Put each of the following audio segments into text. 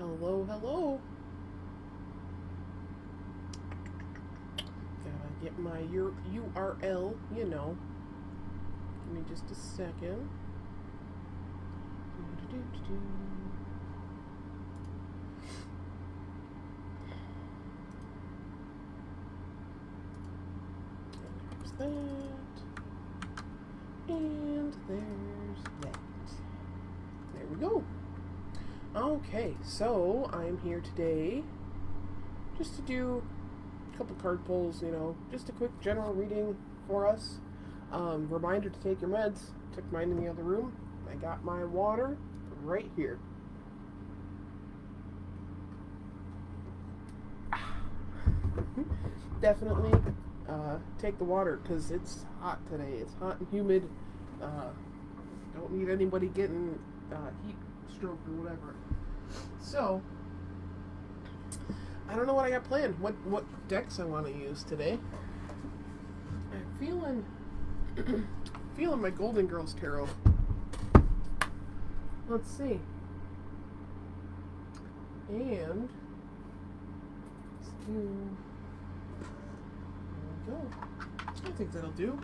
Hello, hello. Gotta get my URL, you know. Give me just a second. There's that. And there's that. There we go. Okay, so I'm here today just to do a couple card pulls, just a quick general reading for us. Reminder to take your meds. Took mine in the other room. I got my water right here. Definitely take the water because it's hot today. It's hot and humid. Don't need anybody getting heat stroke or whatever. So, I don't know what I got planned. What decks I want to use today. I'm feeling my Golden Girls Tarot. Let's see. And let's do. There we go. I think that'll do.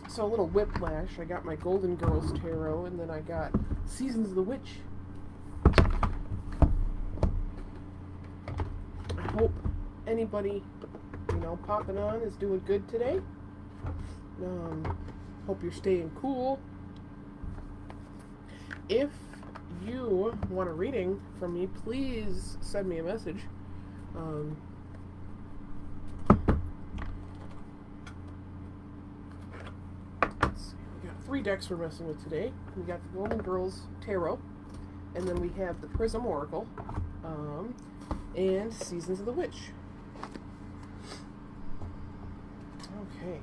So a little whiplash. I got my Golden Girls Tarot, and then I got Seasons of the Witch. I hope anybody, popping on is doing good today. Hope you're staying cool. If you want a reading from me, please send me a message. Let's see. We got 3 decks we're messing with today. We got the Golden Girls Tarot, and then we have the Prism Oracle, and Seasons of the Witch. Okay.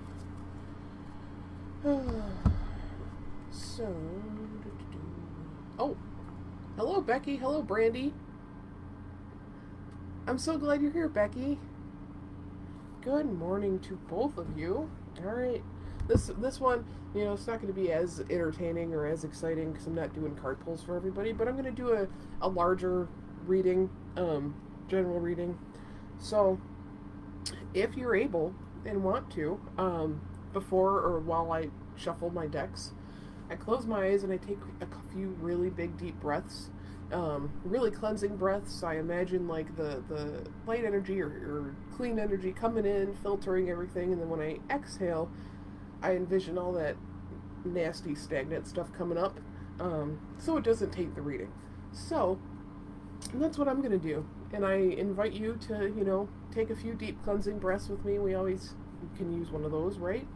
So, oh, hello Becky, hello Brandy. I'm so glad you're here, Becky. Good morning to both of you. All right, this one, it's not going to be as entertaining or as exciting because I'm not doing card pulls for everybody, but I'm going to do a larger reading, general reading. So, if you're able and want to, before or while I shuffle my decks, I close my eyes and I take a few really big deep breaths, really cleansing breaths. I imagine like the light energy or clean energy coming in, filtering everything, and then when I exhale, I envision all that nasty stagnant stuff coming up, so it doesn't taint the reading. So that's what I'm going to do, and I invite you to, take a few deep cleansing breaths with me. We always can use one of those, right?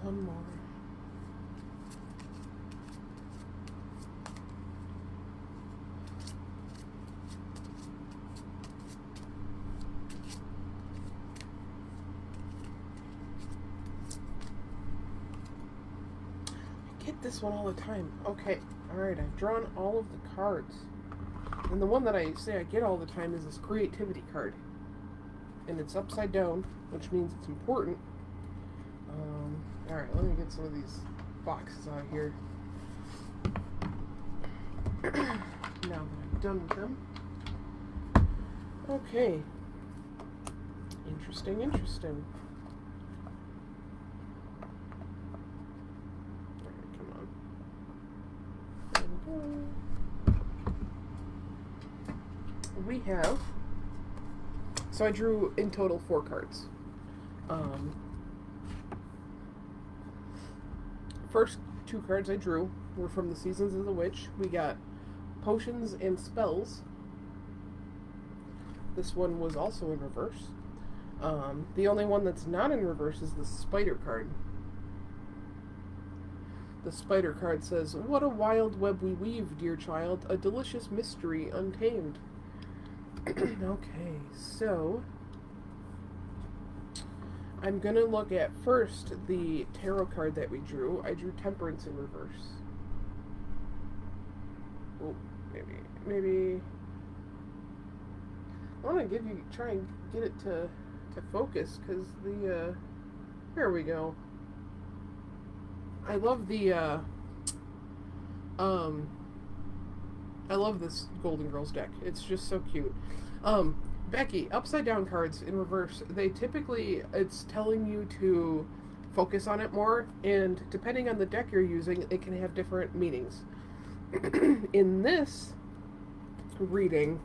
One more. I get this one all the time. Okay, alright, I've drawn all of the cards. And the one that I say I get all the time is this creativity card. And it's upside down, which means it's important. Alright, let me get some of these boxes out here. Now that I'm done with them. Okay. Interesting. Alright, come on. There we go. We have... So I drew in total 4 cards. First 2 cards I drew were from the Seasons of the Witch. We got Potions and Spells. This one was also in reverse. The only one that's not in reverse is the Spider card. The Spider card says, "What a wild web we weave, dear child, a delicious mystery untamed." Okay, so I'm going to look at first the tarot card that we drew. I drew Temperance in reverse. Oh, maybe. I want to try and get it to focus, because there we go. I love I love this Golden Girls deck. It's just so cute. Becky, upside down cards in reverse, they typically, it's telling you to focus on it more, and depending on the deck you're using, it can have different meanings. In this reading,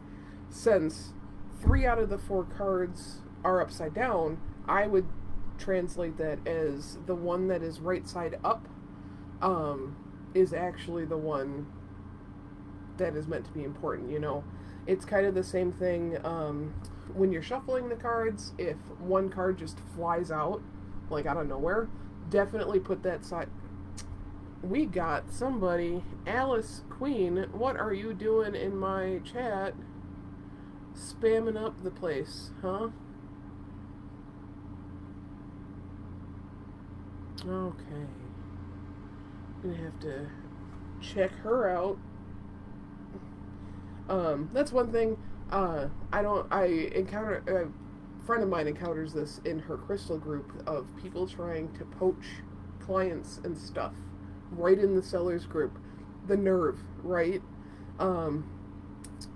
since 3 out of the 4 cards are upside down, I would translate that as the one that is right side up is actually the one that is meant to be important, you know. It's kind of the same thing when you're shuffling the cards. If one card just flies out, like out of nowhere, definitely put that side. We got somebody, Alice Queen, what are you doing in my chat? Spamming up the place, huh? Okay. Gonna have to check her out. That's one thing. A friend of mine encounters this in her crystal group of people trying to poach clients and stuff right in the sellers group. The nerve, right? So I'm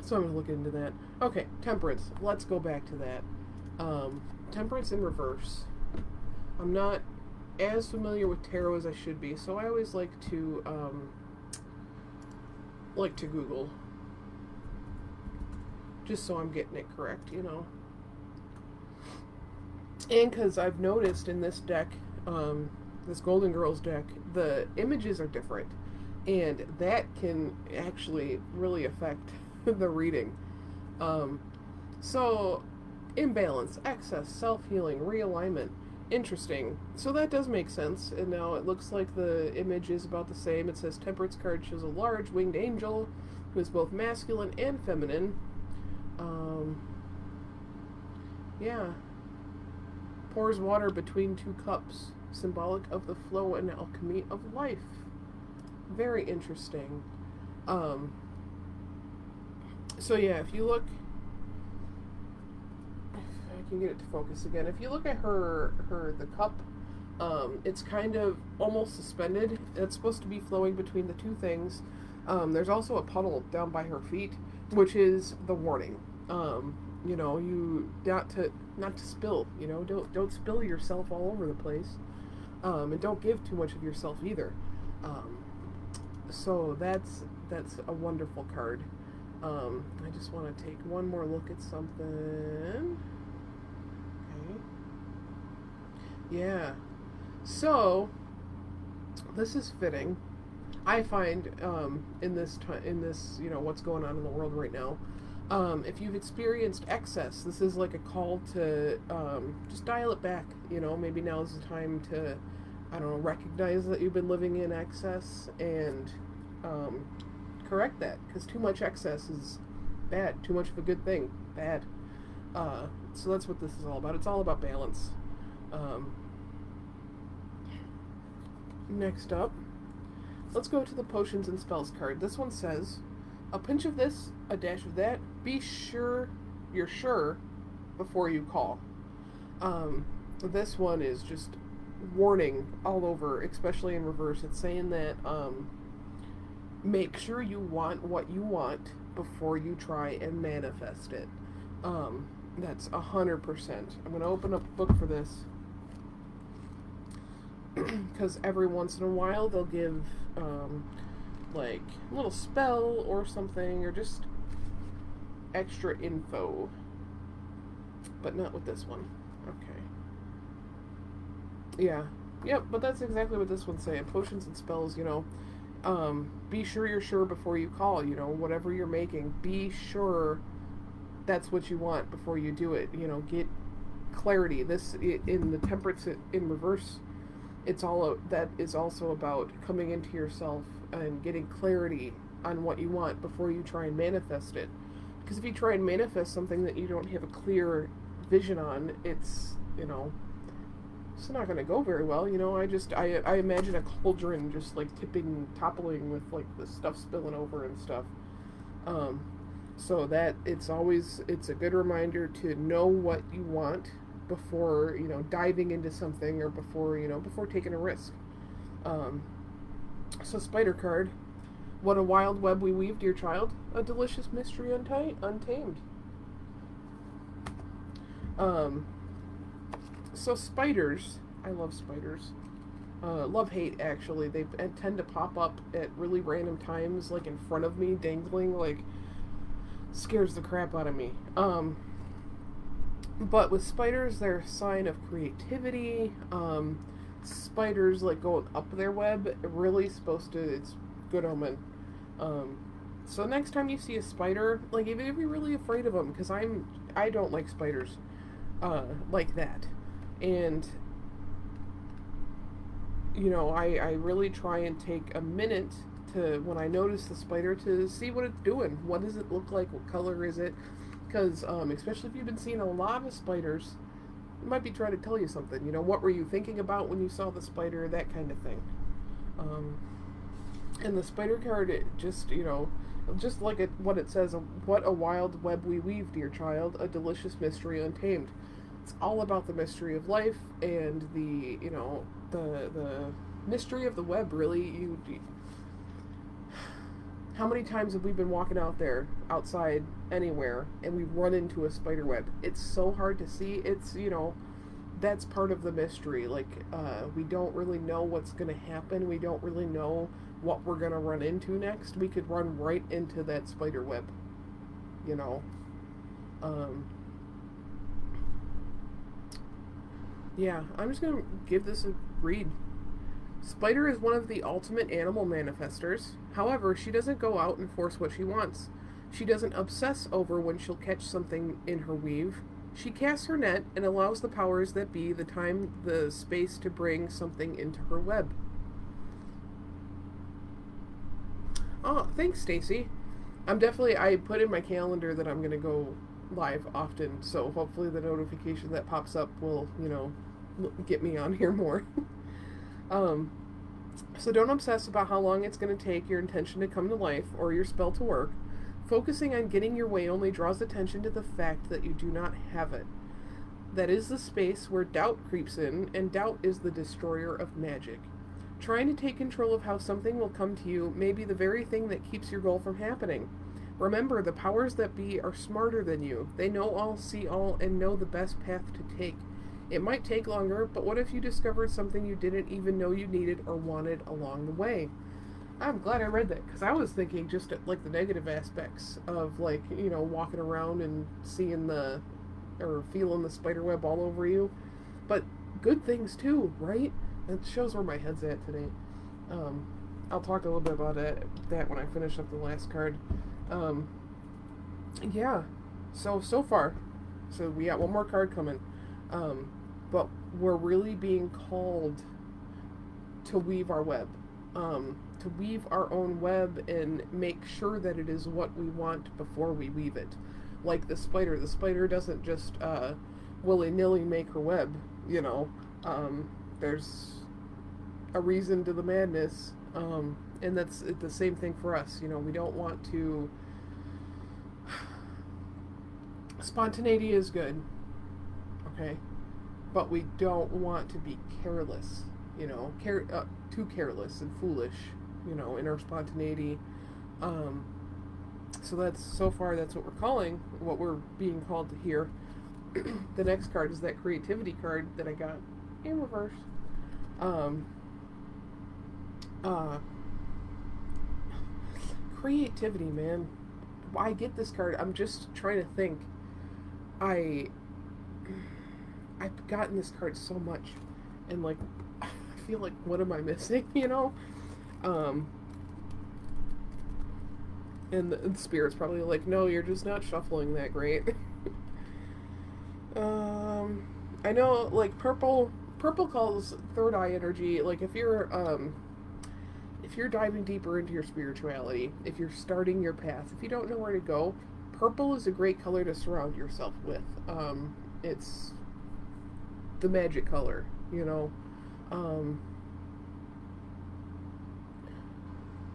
gonna look into that. Okay, Temperance. Let's go back to that. Temperance in reverse. I'm not as familiar with tarot as I should be, so I always like to Google, just so I'm getting it correct, you know. And because I've noticed in this deck, this Golden Girls deck, the images are different, and that can actually really affect the reading. So, imbalance, excess, self-healing, realignment. Interesting. So that does make sense. And now it looks like the image is about the same. It says Temperance card shows a large winged angel who is both masculine and feminine. Yeah. Pours water between 2 cups, symbolic of the flow and alchemy of life. Very interesting. So yeah, if you look, if I can get it to focus again, if you look at the cup, it's kind of almost suspended. It's supposed to be flowing between the 2 things. There's also a puddle down by her feet, which is the warning. You know, you not to spill. You know, don't spill yourself all over the place, and don't give too much of yourself either. So that's a wonderful card. I just want to take one more look at something. Okay. Yeah. So this is fitting. I find in this you know, what's going on in the world right now. If you've experienced excess, this is like a call to just dial it back. You know, maybe now is the time to, I don't know, recognize that you've been living in excess and correct that, because too much excess is bad. Too much of a good thing, bad. So that's what this is all about. It's all about balance. Next up, let's go to the Potions and Spells card. This one says, a pinch of this, a dash of that. Be sure you're sure before you call. This one is just warning all over, especially in reverse. It's saying that make sure you want what you want before you try and manifest it. That's 100%. I'm going to open up a book for this, because every once in a while they'll give like a little spell or something, or just extra info, but not with this one. Okay. Yeah. Yep, but that's exactly what this one's saying. Potions and spells, you know, Be sure you're sure before you call. Whatever you're making, be sure that's what you want before you do it. Get clarity. This in the Temperance in reverse. It's all that is also about coming into yourself and getting clarity on what you want before you try and manifest it. Because if you try and manifest something that you don't have a clear vision on, it's not going to go very well. I imagine a cauldron just like toppling with like the stuff spilling over and stuff. Um, so that it's a good reminder to know what you want before diving into something, or before taking a risk. Um, so spider card. What a wild web we weave, dear child. A delicious mystery untamed. Um, so spiders. I love spiders. Love hate, actually. They tend to pop up at really random times, like in front of me, dangling, like scares the crap out of me. But with spiders, they're a sign of creativity. Spiders like go up their web. It's good omen. Um, so next time you see a spider, like even if you're really afraid of them, because I don't like spiders, like that, and I really try and take a minute to, when I notice the spider, to see what it's doing. What does it look like? What color is it? Because especially if you've been seeing a lot of spiders, it might be trying to tell you something. What were you thinking about when you saw the spider? That kind of thing. Um, and the spider card, it just like what it says, what a wild web we weave, dear child, a delicious mystery untamed. It's all about the mystery of life and the mystery of the web. Really, how many times have we been walking outside anywhere, and we run into a spider web? It's so hard to see. That's part of the mystery. Like, we don't really know what's going to happen. We don't really know what we're going to run into next. We could run right into that spider web, you know. Um, yeah, I'm just going to give this a read. Spider is one of the ultimate animal manifestors. However, she doesn't go out and force what she wants. She doesn't obsess over when she'll catch something in her weave. She casts her net and allows the powers that be the time, the space to bring something into her web. Oh, thanks, Stacy. I put in my calendar that I'm going to go live often, so hopefully the notification that pops up will, get me on here more. um, so don't obsess about how long it's going to take your intention to come to life or your spell to work. Focusing on getting your way only draws attention to the fact that you do not have it. That is the space where doubt creeps in, and doubt is the destroyer of magic. Trying to take control of how something will come to you may be the very thing that keeps your goal from happening. Remember, the powers that be are smarter than you. They know all, see all, and know the best path to take. It might take longer, but what if you discovered something you didn't even know you needed or wanted along the way? I'm glad I read that, because I was thinking just like the negative aspects of, like, walking around and seeing or feeling the spider web all over you. But good things too, right? That shows where my head's at today. I'll talk a little bit about that when I finish up the last card. Yeah. So far. So we got one more card coming. But we're really being called to weave our web. To weave our own web and make sure that it is what we want before we weave it. Like the spider. The spider doesn't just willy-nilly make her web, There's a reason to the madness. And that's the same thing for us. We don't want to... Spontaneity is good, okay? But we don't want to be careless, too careless and foolish, in our spontaneity. So that's what we're calling, what we're being called to hear. The next card is that creativity card that I got in reverse. Creativity, man. I get this card. I'm just trying to think. I've gotten this card so much, and like, I feel like, what am I missing? And the spirit's probably like, no, you're just not shuffling that great. um, I know, like, purple calls third eye energy. Like, if you're diving deeper into your spirituality, if you're starting your path, if you don't know where to go, purple is a great color to surround yourself with. It's the magic color, you know.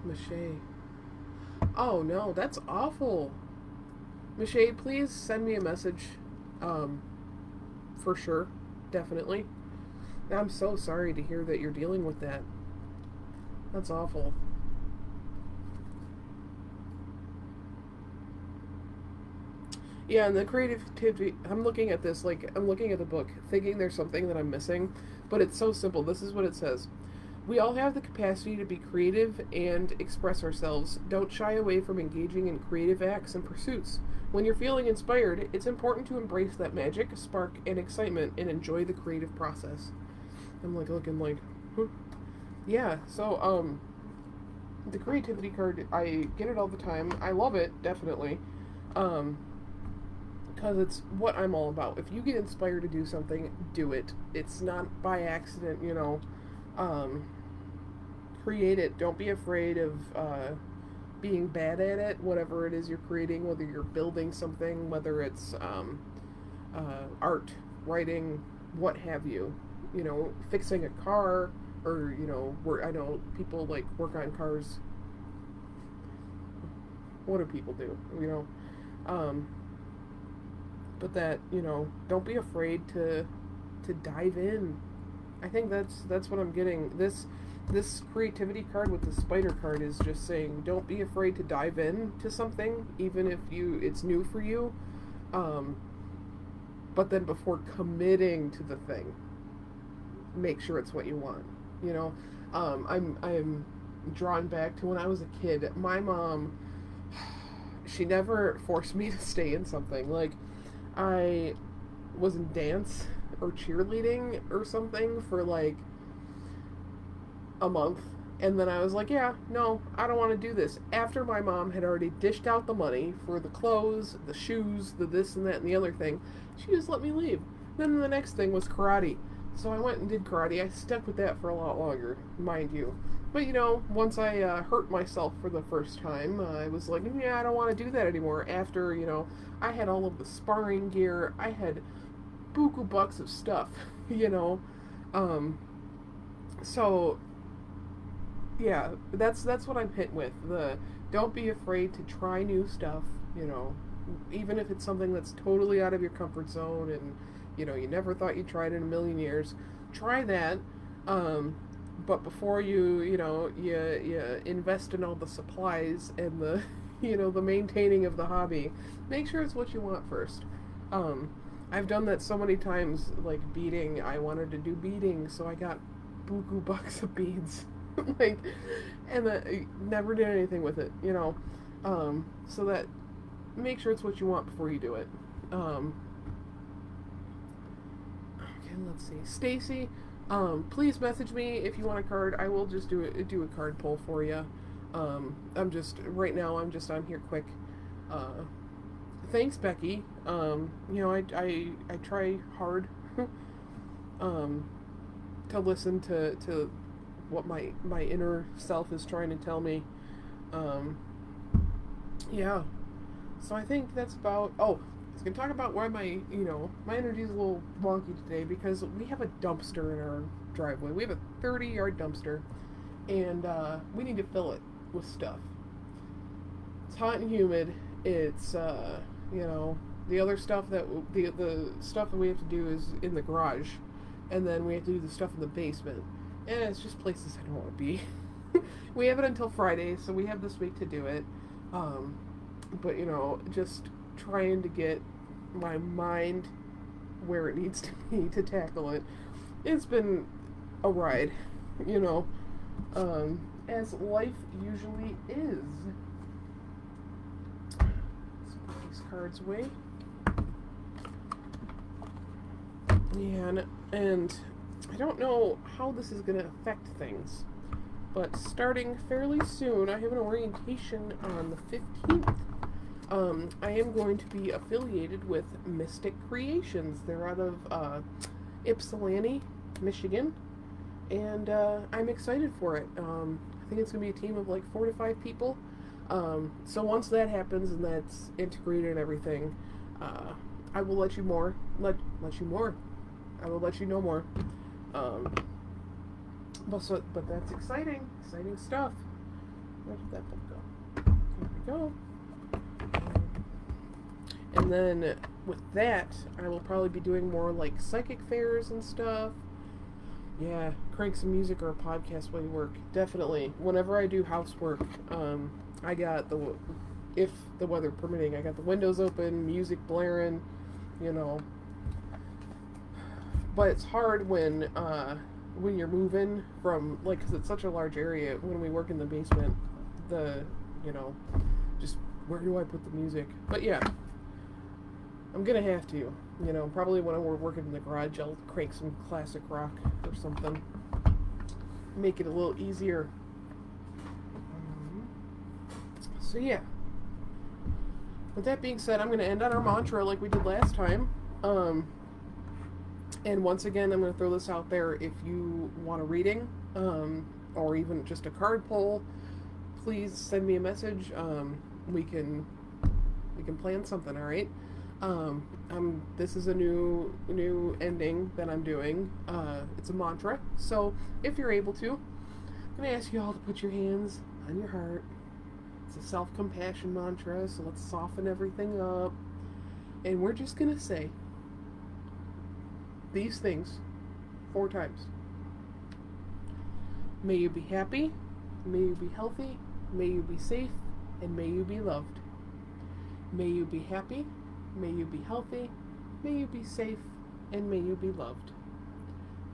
Mache. Oh no, that's awful. Mache, please send me a message. Um, for sure. Definitely. I'm so sorry to hear that you're dealing with that. That's awful. Yeah, and the creativity, I'm looking at this, like, I'm looking at the book, thinking there's something that I'm missing, but it's so simple. This is what it says. We all have the capacity to be creative and express ourselves. Don't shy away from engaging in creative acts and pursuits. When you're feeling inspired, it's important to embrace that magic, spark, and excitement and enjoy the creative process. I'm like looking like, huh? Yeah, so, the creativity card, I get it all the time. I love it, definitely. Um, because it's what I'm all about. If you get inspired to do something, do it. It's not by accident, you know. Um, Create it. Don't be afraid of being bad at it, whatever it is you're creating, whether you're building something, whether it's art, writing, what have you. You know, fixing a car, or, you know, I know people like work on cars. What do people do? You know? But that, you know, don't be afraid to dive in. I think that's what I'm getting. This creativity card with the spider card is just saying, don't be afraid to dive in to something, even if it's new for you. But then before committing to the thing, make sure it's what you want. You know, I'm drawn back to when I was a kid. My mom, she never forced me to stay in something. Like, I was in dance or cheerleading or something for like a month, and then I was like, yeah, no, I don't want to do this. After my mom had already dished out the money for the clothes, the shoes, the this and that and the other thing, she just let me leave. Then the next thing was karate. So I went and did karate. I stuck with that for a lot longer, mind you. But, you know, once I hurt myself for the first time, I was like, yeah, I don't want to do that anymore. After, you know, I had all of the sparring gear. I had buku bucks of stuff, you know. So, yeah, that's what I'm hit with. Don't be afraid to try new stuff, you know, even if it's something that's totally out of your comfort zone and, you know, you never thought you'd try it in a million years. Try that. But before you know, you invest in all the supplies and the, you know, the maintaining of the hobby, make sure it's what you want first. I've done that so many times, like beading. I wanted to do beading, so I got buku bucks of beads. Like, and I never did anything with it, you know. So that, make sure it's what you want before you do it. Okay, let's see. Stacy, please message me if you want a card. I will just do a card pull for you. I'm just right now. I'm here quick. Thanks, Becky. You know, I try hard to listen to what my inner self is trying to tell me. Yeah. So I think that's about. Oh, I was gonna talk about why my energy is a little wonky today because we have a dumpster in our driveway. We have a 30-yard dumpster, and we need to fill it with stuff. It's hot and humid. It's you know, the other stuff that the stuff that we have to do is in the garage, and then we have to do the stuff in the basement. And it's just places I don't want to be. We have it until Friday, so we have this week to do it. But, you know, just trying to get my mind where it needs to be to tackle it. It's been a ride, you know, as life usually is. Let's put these cards away. Yeah, and I don't know how this is going to affect things. but starting fairly soon, I have an orientation on the 15th. I am going to be affiliated with Mystic Creations. They're out of Ypsilanti, Michigan, and I'm excited for it. I think it's going to be a team of like 4 to 5 people. So once that happens and that's integrated and everything, I will let you more. Let you more. I will let you know more. But that's exciting stuff. Where did that book go? There we go. And then with that, I will probably be doing more like psychic fairs and stuff. Yeah, crank some music or a podcast while you work. Definitely. Whenever I do housework, I got if the weather permitting, I got the windows open, music blaring, you know. But it's hard when you're moving from, like, because it's such a large area, when we work in the basement, just where do I put the music? But yeah, I'm gonna have to, probably when we're working in the garage, I'll crank some classic rock or something. Make it a little easier. So yeah. With that being said, I'm gonna end on our mantra like we did last time. And once again, I'm going to throw this out there. If you want a reading, or even just a card pull, please send me a message. We can plan something. All right. This is a new ending that I'm doing. It's a mantra. So if you're able to, I'm going to ask you all to put your hands on your heart. It's a self-compassion mantra. So let's soften everything up, and we're just going to say these things 4 times. May you be happy, may you be healthy, may you be safe, and may you be loved. May you be happy, may you be healthy, may you be safe, and may you be loved.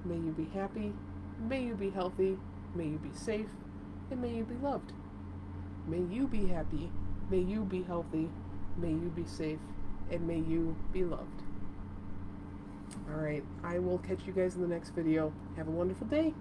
May you be happy, may you be healthy, may you be safe, and may you be loved. May you be happy, may you be healthy, may you be safe, and may you be loved. Alright, I will catch you guys in the next video. Have a wonderful day.